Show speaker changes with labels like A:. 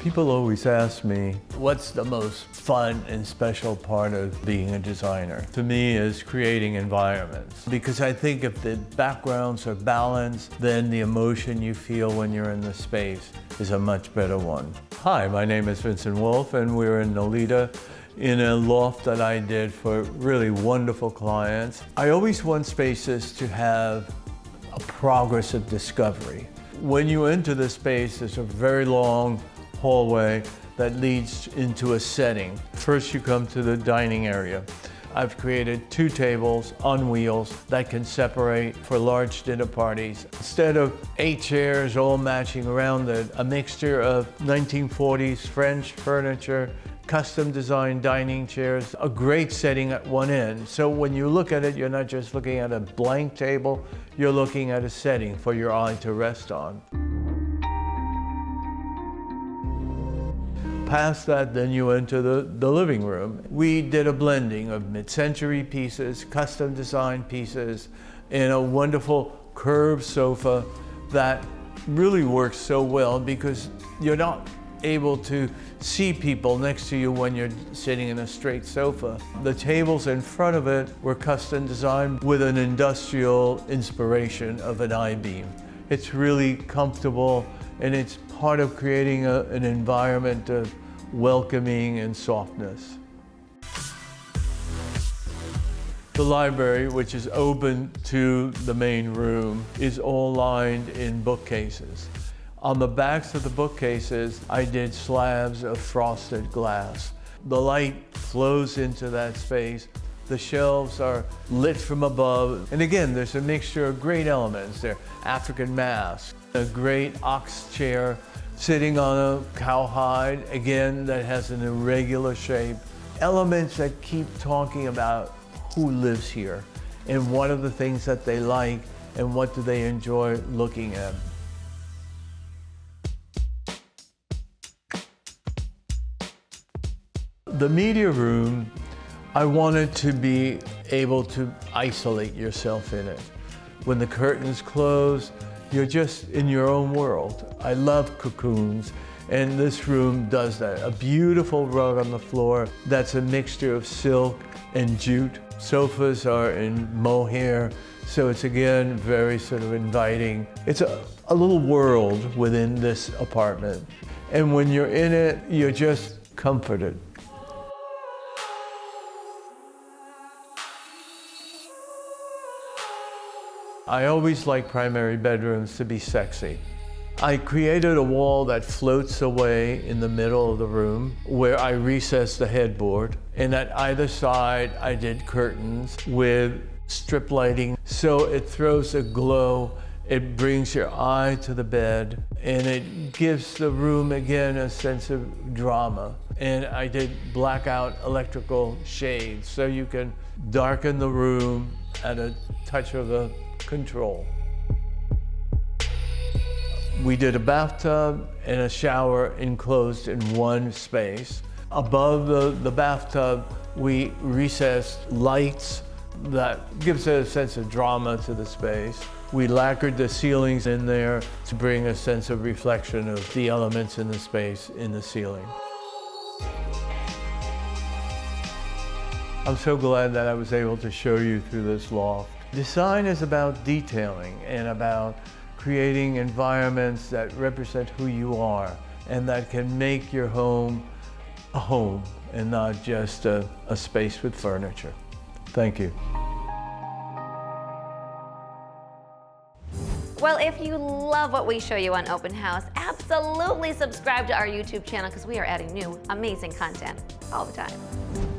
A: People always ask me, what's the most fun and special part of being a designer? To me, is creating environments. Because I think if the backgrounds are balanced, then the emotion you feel when you're in the space is a much better one. Hi, my name is Vicente Wolf, and we're in Nolita in a loft that I did for really wonderful clients. I always want spaces to have a progress of discovery. When you enter the space, there's a very long hallway that leads into a setting. First, you come to the dining area. I've created 2 tables on wheels that can separate for large dinner parties. Instead of 8 chairs all matching around it, a mixture of 1940s French furniture, custom designed dining chairs, a great setting at one end. So when you look at it, you're not just looking at a blank table, you're looking at a setting for your eye to rest on. Past that, then you enter the living room. We did a blending of mid-century pieces, custom designed pieces, and a wonderful curved sofa that really works so well because you're not able to see people next to you when you're sitting in a straight sofa. The tables in front of it were custom designed with an industrial inspiration of an I-beam. It's really comfortable, and it's part of creating an environment of welcoming and softness. The library, which is open to the main room, is all lined in bookcases. On the backs of the bookcases, I did slabs of frosted glass. The light flows into that space. The shelves are lit from above. And again, there's a mixture of great elements. There are African masks, a great ox chair sitting on a cowhide, again, that has an irregular shape. Elements that keep talking about who lives here and what are the things that they like and what do they enjoy looking at. The media room, I wanted to be able to isolate yourself in it. When the curtains close, you're just in your own world. I love cocoons, and this room does that. A beautiful rug on the floor that's a mixture of silk and jute. Sofas are in mohair, so it's again very sort of inviting. It's a little world within this apartment. And when you're in it, you're just comforted. I always like primary bedrooms to be sexy. I created a wall that floats away in the middle of the room where I recessed the headboard, and at either side I did curtains with strip lighting so it throws a glow, it brings your eye to the bed, and it gives the room again a sense of drama. And I did blackout electrical shades so you can darken the room at a touch of a control. We did a bathtub and a shower enclosed in one space. Above the bathtub, we recessed lights that gives a sense of drama to the space. We lacquered the ceilings in there to bring a sense of reflection of the elements in the space in the ceiling. I'm so glad that I was able to show you through this loft. Design is about detailing and about creating environments that represent who you are and that can make your home a home and not just a space with furniture. Thank you.
B: Well, if you love what we show you on Open House, absolutely subscribe to our YouTube channel because we are adding new, amazing content all the time.